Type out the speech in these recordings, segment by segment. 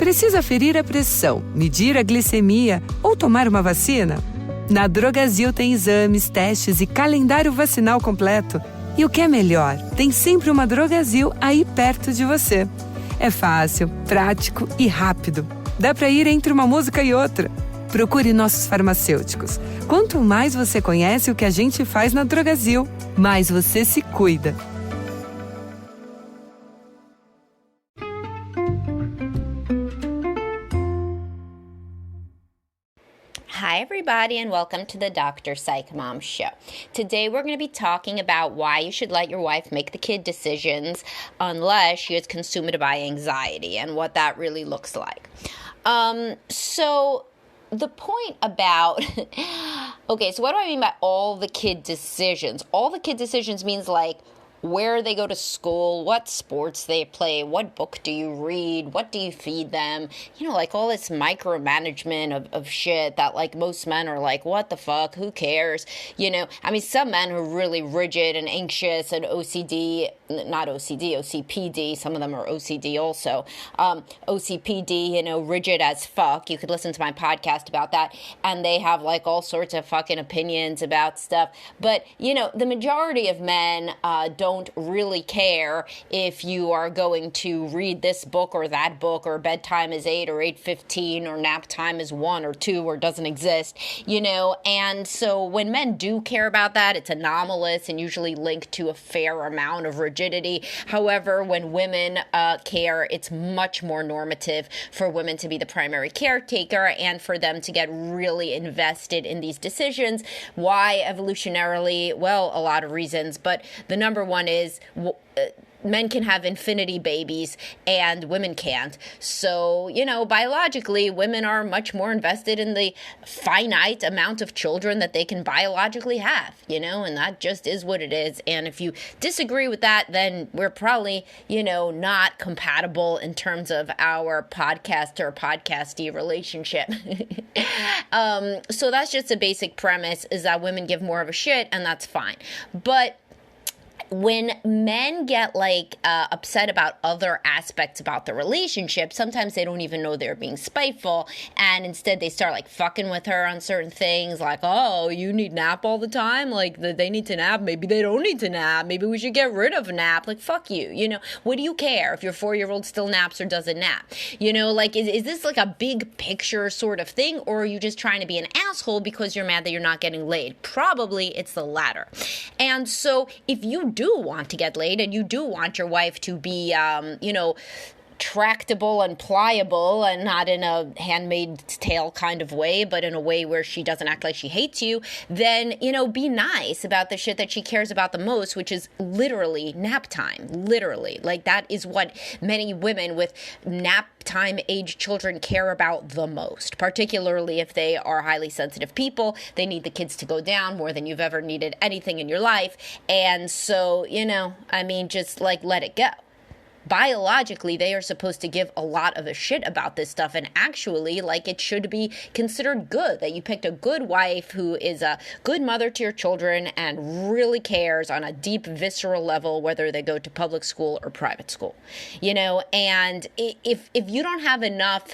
Precisa ferir a pressão, medir a glicemia ou tomar uma vacina? Na Drogasil tem exames, testes e calendário vacinal completo. E o que é melhor, tem sempre uma Drogasil aí perto de você. É fácil, prático e rápido. Dá para ir entre uma música e outra. Procure nossos farmacêuticos. Quanto mais você conhece o que a gente faz na Drogasil, mais você se cuida. Hi, everybody, and welcome to the Dr. Psych Mom Show. Today, we're going to be talking about why you should let your wife make the kid decisions unless she is consumed by anxiety and what that really looks like. So the point about, okay, so what do I mean by all the kid decisions? All the kid decisions means like where they go to school, what sports they play, what book do you read, what do you feed them, like all this micromanagement of shit that like most men are like, what the fuck, who cares, some men are really rigid and anxious and OCPD, some of them are OCD also, OCPD, rigid as fuck. You could listen to my podcast about that, and they have like all sorts of fucking opinions about stuff, but the majority of men don't really care if you are going to read this book or that book, or bedtime is 8 or 8:15, or nap time is 1 or 2 or doesn't exist, and so when men do care about that, it's anomalous and usually linked to a fair amount of rigidity. However, when women care, it's much more normative for women to be the primary caretaker and for them to get really invested in these decisions. Why evolutionarily? Well, a lot of reasons, but the number one is men can have infinity babies and women can't. So, biologically, women are much more invested in the finite amount of children that they can biologically have, and that just is what it is. And if you disagree with that, then we're probably, not compatible in terms of our podcast or podcastee relationship. So that's just a basic premise, is that women give more of a shit, and that's fine. But when men get upset about other aspects about the relationship, sometimes they don't even know they're being spiteful, and instead they start fucking with her on certain things, like, oh, you need nap all the time, they need to nap, maybe they don't need to nap, maybe we should get rid of a nap, fuck you, what do you care if your 4-year-old still naps or doesn't nap, is this a big picture sort of thing, or are you just trying to be an asshole because you're mad that you're not getting laid? Probably it's the latter. And so if you do want to get laid and you do want your wife to be, tractable and pliable, and not in a Handmaid's Tale kind of way, but in a way where she doesn't act like she hates you, then, be nice about the shit that she cares about the most, which is literally nap time. Literally. That is what many women with nap time age children care about the most, particularly if they are highly sensitive people. They need the kids to go down more than you've ever needed anything in your life. And so, just let it go. Biologically, they are supposed to give a lot of a shit about this stuff, and actually, it should be considered good that you picked a good wife who is a good mother to your children and really cares on a deep, visceral level, whether they go to public school or private school, and if you don't have enough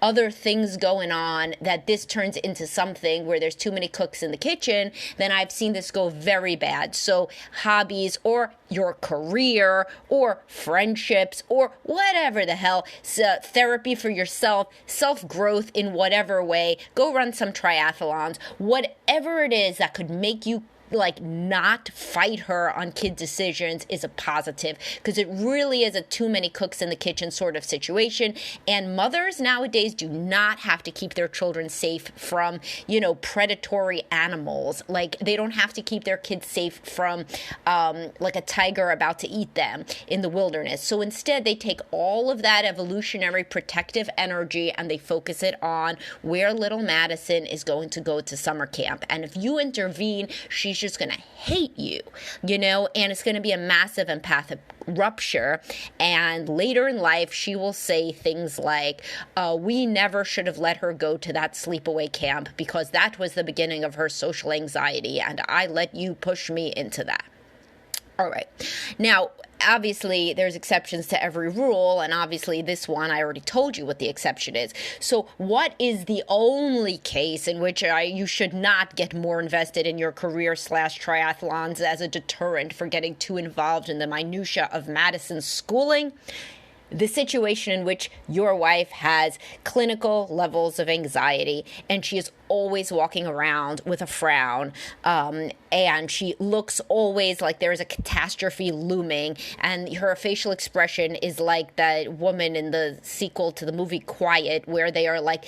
other things going on that this turns into something where there's too many cooks in the kitchen, then I've seen this go very bad. So hobbies or your career or friendships or whatever the hell, therapy for yourself, self-growth in whatever way, go run some triathlons, whatever it is that could make you not fight her on kid decisions is a positive, because it really is a too many cooks in the kitchen sort of situation. And mothers nowadays do not have to keep their children safe from, predatory animals. They don't have to keep their kids safe from, a tiger about to eat them in the wilderness. So instead, they take all of that evolutionary protective energy and they focus it on where little Madison is going to go to summer camp. And if you intervene, she's just going to hate you, and it's going to be a massive empathic rupture. And later in life, she will say things like, we never should have let her go to that sleepaway camp because that was the beginning of her social anxiety, and I let you push me into that. All right. Now, obviously there's exceptions to every rule, and obviously this one, I already told you what the exception is. So what is the only case in which you should not get more invested in your career/triathlons as a deterrent for getting too involved in the minutia of Madison's schooling? The situation in which your wife has clinical levels of anxiety and she is always walking around with a frown, and she looks always like there is a catastrophe looming, and her facial expression is like that woman in the sequel to the movie Quiet, where they are like,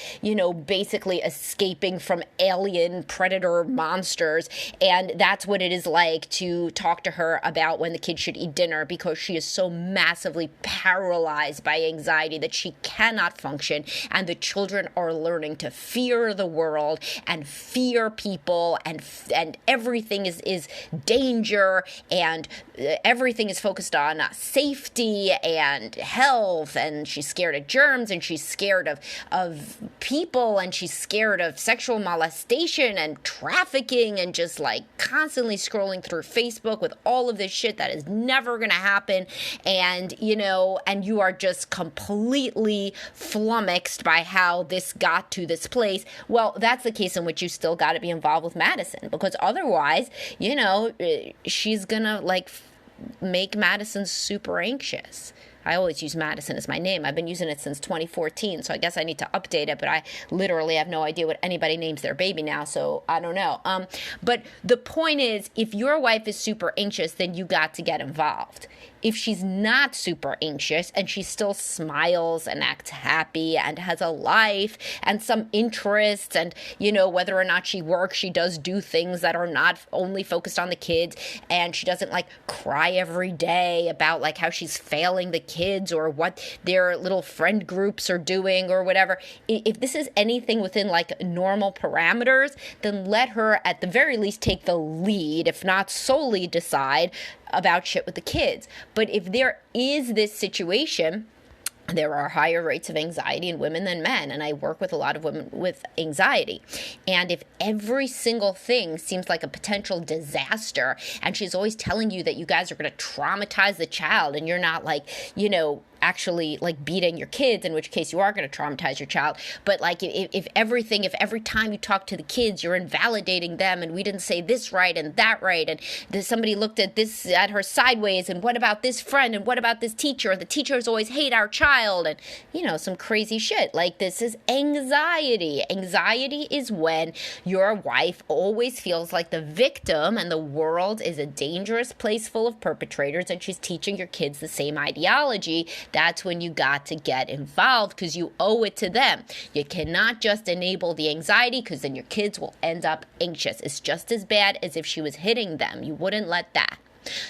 basically escaping from alien predator monsters. And that's what it is like to talk to her about when the kids should eat dinner, because she is so massively paralyzed by anxiety that she cannot function, and the children are learning to fear the world and fear people, and everything is danger, and everything is focused on safety and health, and she's scared of germs, and she's scared of people, and she's scared of sexual molestation and trafficking, and just like constantly scrolling through Facebook with all of this shit that is never gonna happen. And and you are just completely flummoxed by how this got to this place. Well, that's the case in which you still got to be involved with Madison, because otherwise, she's gonna make Madison super anxious. I always use Madison as my name. I've been using it since 2014, so I guess I need to update it, but I literally have no idea what anybody names their baby now, so I don't know. But the point is, if your wife is super anxious, then you got to get involved. If she's not super anxious and she still smiles and acts happy and has a life and some interests, and whether or not she works, she does do things that are not only focused on the kids, and she doesn't cry every day about how she's failing the kids or what their little friend groups are doing or whatever. If this is anything within normal parameters, then let her at the very least take the lead, if not solely decide about shit with the kids. But if there is this situation, there are higher rates of anxiety in women than men, and I work with a lot of women with anxiety. And if every single thing seems like a potential disaster, and she's always telling you that you guys are going to traumatize the child, and you're not actually beating your kids, in which case you are going to traumatize your child. But if every time you talk to the kids, you're invalidating them, and we didn't say this right and that right, and somebody looked at her sideways, and what about this friend, and what about this teacher? The teachers always hate our child, and some crazy shit. This is anxiety. Anxiety is when your wife always feels like the victim, and the world is a dangerous place full of perpetrators, and she's teaching your kids the same ideology. That's when you got to get involved, because you owe it to them. You cannot just enable the anxiety, because then your kids will end up anxious. It's just as bad as if she was hitting them. You wouldn't let that.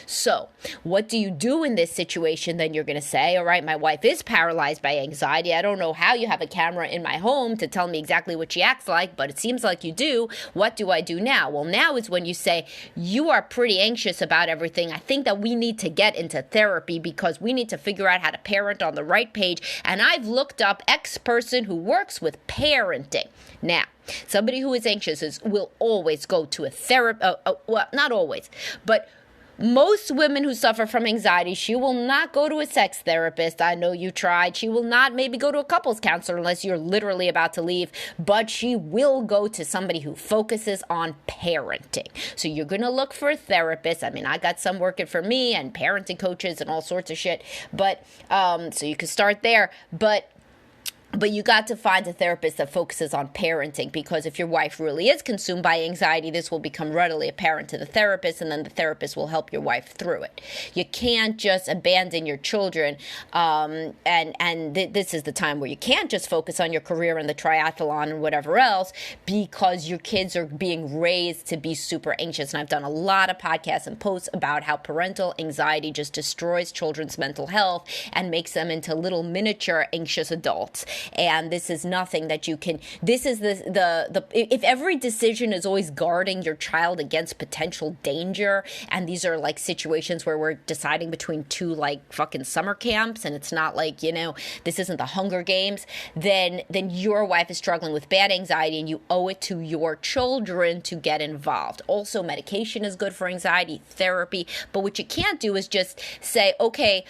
So what do you do in this situation? Then you're going to say, all right, my wife is paralyzed by anxiety. I don't know how you have a camera in my home to tell me exactly what she acts like, but it seems like you do. What do I do now? Well, now is when you say, you are pretty anxious about everything. I think that we need to get into therapy, because we need to figure out how to parent on the right page. And I've looked up X person who works with parenting. Now, somebody who is anxious will always go to a therapist. Well, not always, but most women who suffer from anxiety, she will not go to a sex therapist. I know you tried. She will not maybe go to a couples counselor unless you're literally about to leave, but she will go to somebody who focuses on parenting. So you're going to look for a therapist. I mean, I got some working for me, and parenting coaches and all sorts of shit, but so you can start there. But you got to find a therapist that focuses on parenting, because if your wife really is consumed by anxiety, this will become readily apparent to the therapist, and then the therapist will help your wife through it. You can't just abandon your children, this is the time where you can't just focus on your career and the triathlon and whatever else, because your kids are being raised to be super anxious. And I've done a lot of podcasts and posts about how parental anxiety just destroys children's mental health and makes them into little miniature anxious adults. and this is nothing that you can, this is the if every decision is always guarding your child against potential danger, and these are like situations where we're deciding between two like fucking summer camps, and it's not like, this isn't the Hunger Games, then your wife is struggling with bad anxiety, and you owe it to your children to get involved. Also, medication is good for anxiety, therapy, but what you can't do is just say, okay,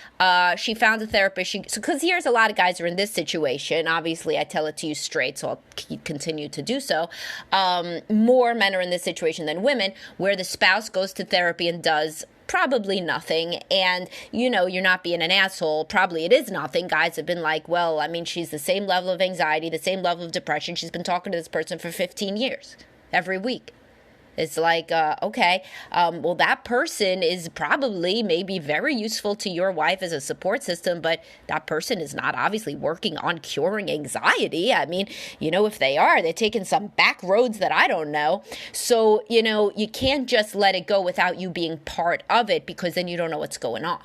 she found a therapist, because here's a lot of guys are in this situation. Obviously, I tell it to you straight, so I'll continue to do so. More men are in this situation than women, where the spouse goes to therapy and does probably nothing, and you're not being an asshole. Probably it is nothing. Guys have been like, well, I mean, she's the same level of anxiety, the same level of depression. She's been talking to this person for 15 years, every week. It's like, okay, well, that person is probably maybe very useful to your wife as a support system, but that person is not obviously working on curing anxiety. I mean, if they are, they're taking some back roads that I don't know. So, you can't just let it go without you being part of it, because then you don't know what's going on.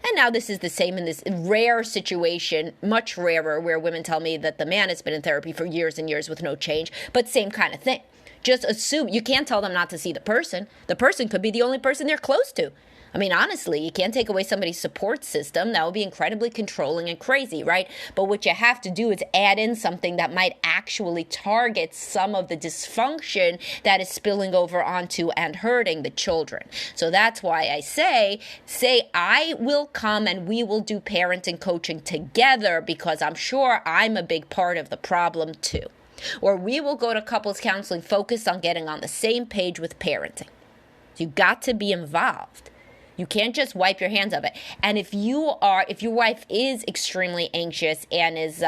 And now this is the same in this rare situation, much rarer, where women tell me that the man has been in therapy for years and years with no change, but same kind of thing. Just assume, you can't tell them not to see the person. The person could be the only person they're close to. I mean, honestly, you can't take away somebody's support system. That would be incredibly controlling and crazy, right? But what you have to do is add in something that might actually target some of the dysfunction that is spilling over onto and hurting the children. So that's why I say I will come and we will do parenting coaching together, because I'm sure I'm a big part of the problem too. Or we will go to couples counseling focused on getting on the same page with parenting. You got to be involved. You can't just wipe your hands of it. And if your wife is extremely anxious and is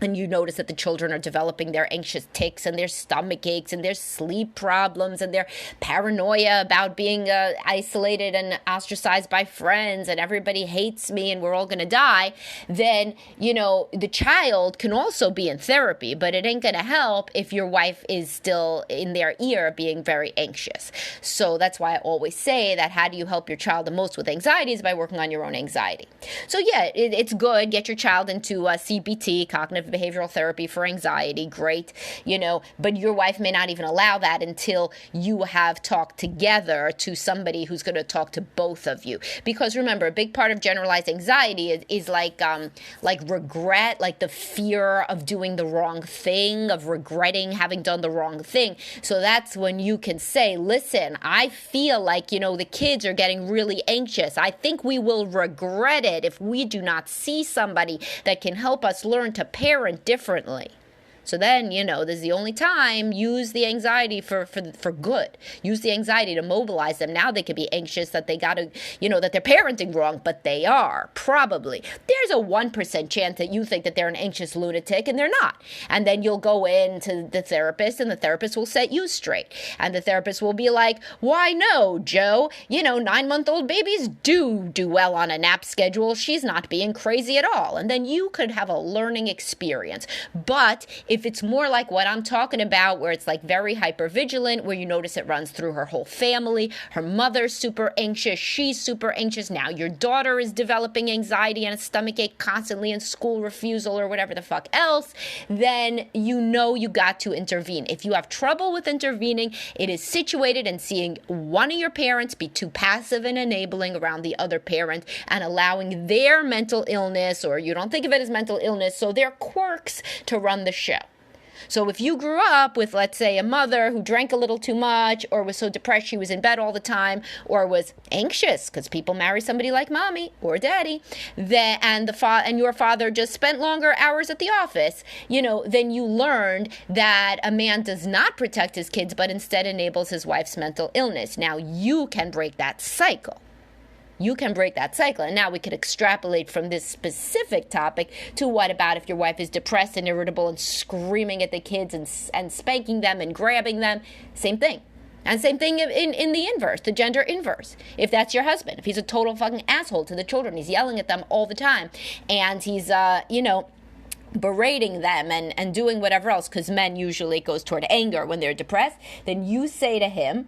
and you notice that the children are developing their anxious tics and their stomach aches and their sleep problems and their paranoia about being isolated and ostracized by friends and everybody hates me and we're all going to die, then, the child can also be in therapy, but it ain't going to help if your wife is still in their ear being very anxious. So that's why I always say that how do you help your child the most with anxiety is by working on your own anxiety. So yeah, it's good. Get your child into CBT, cognitive behavioral therapy for anxiety, great, but your wife may not even allow that until you have talked together to somebody who's going to talk to both of you. Because remember, a big part of generalized anxiety is like regret, like the fear of doing the wrong thing, of regretting having done the wrong thing. So that's when you can say, listen, I feel like, the kids are getting really anxious. I think we will regret it if we do not see somebody that can help us learn to parent differently. So then, this is the only time, use the anxiety for good. Use the anxiety to mobilize them. Now they could be anxious that they got to, that they're parenting wrong, but they are, probably. There's a 1% chance that you think that they're an anxious lunatic and they're not. And then you'll go in to the therapist and the therapist will set you straight. And the therapist will be like, why no, Joe? 9-month-old babies do well on a nap schedule. She's not being crazy at all. And then you could have a learning experience. But if it's more like what I'm talking about, where it's like very hypervigilant, where you notice it runs through her whole family, her mother's super anxious, she's super anxious, now your daughter is developing anxiety and a stomachache constantly and school refusal or whatever the fuck else, then you got to intervene. If you have trouble with intervening, it is situated in seeing one of your parents be too passive and enabling around the other parent and allowing their mental illness, or you don't think of it as mental illness, so their quirks to run the show. So if you grew up with, let's say, a mother who drank a little too much or was so depressed she was in bed all the time or was anxious because people marry somebody like mommy or daddy, and your father just spent longer hours at the office, then you learned that a man does not protect his kids but instead enables his wife's mental illness. Now you can break that cycle. And now we could extrapolate from this specific topic to what about if your wife is depressed and irritable and screaming at the kids and spanking them and grabbing them? Same thing. And same thing in the inverse, the gender inverse. If that's your husband, if he's a total fucking asshole to the children, he's yelling at them all the time, and he's, berating them and doing whatever else, because men usually goes toward anger when they're depressed, then you say to him,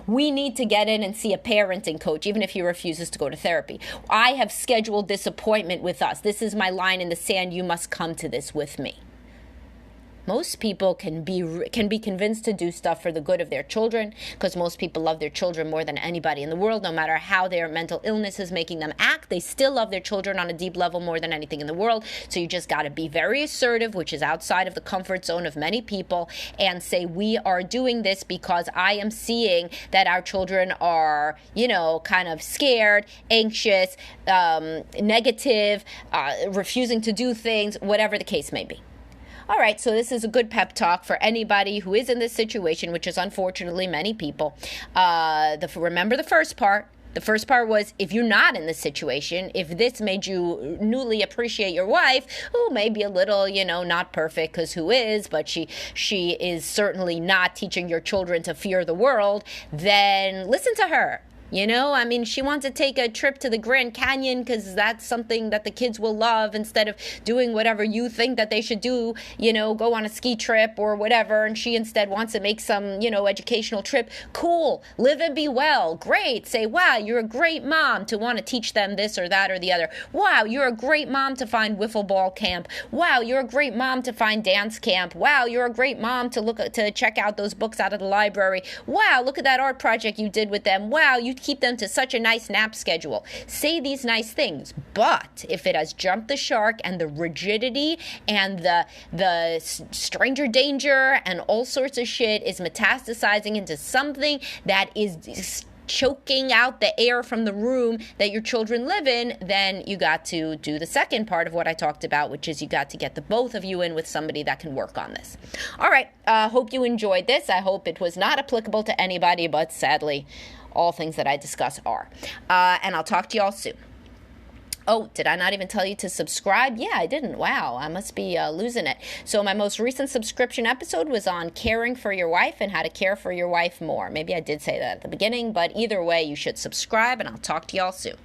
We need to get in and see a parenting coach, even if he refuses to go to therapy. I have scheduled this appointment with us. This is my line in the sand. You must come to this with me. Most people can be convinced to do stuff for the good of their children, because most people love their children more than anybody in the world. No matter how their mental illness is making them act, they still love their children on a deep level more than anything in the world. So you just got to be very assertive, which is outside of the comfort zone of many people, and say, we are doing this because I am seeing that our children are, kind of scared, anxious, negative, refusing to do things, whatever the case may be. All right, so this is a good pep talk for anybody who is in this situation, which is unfortunately many people. Remember the first part. The first part was, if you're not in this situation, if this made you newly appreciate your wife, who may be a little, not perfect, because who is, but she is certainly not teaching your children to fear the world, then listen to her. She wants to take a trip to the Grand Canyon because that's something that the kids will love, instead of doing whatever you think that they should do, go on a ski trip or whatever. And she instead wants to make some, educational trip. Cool. Live and be well. Great. Say, wow, you're a great mom to want to teach them this or that or the other. Wow, you're a great mom to find wiffle ball camp. Wow, you're a great mom to find dance camp. Wow, you're a great mom to check out those books out of the library. Wow, look at that art project you did with them. Wow, you keep them to such a nice nap schedule. Say these nice things, but if it has jumped the shark and the rigidity and the stranger danger and all sorts of shit is metastasizing into something that is choking out the air from the room that your children live in, then you got to do the second part of what I talked about, which is you got to get the both of you in with somebody that can work on this. All right, hope you enjoyed this. I hope it was not applicable to anybody, but sadly, all things that I discuss are. And I'll talk to you all soon. Oh, did I not even tell you to subscribe? Yeah, I didn't. Wow, I must be losing it. So my most recent subscription episode was on caring for your wife and how to care for your wife more. Maybe I did say that at the beginning, but either way, you should subscribe, and I'll talk to you all soon.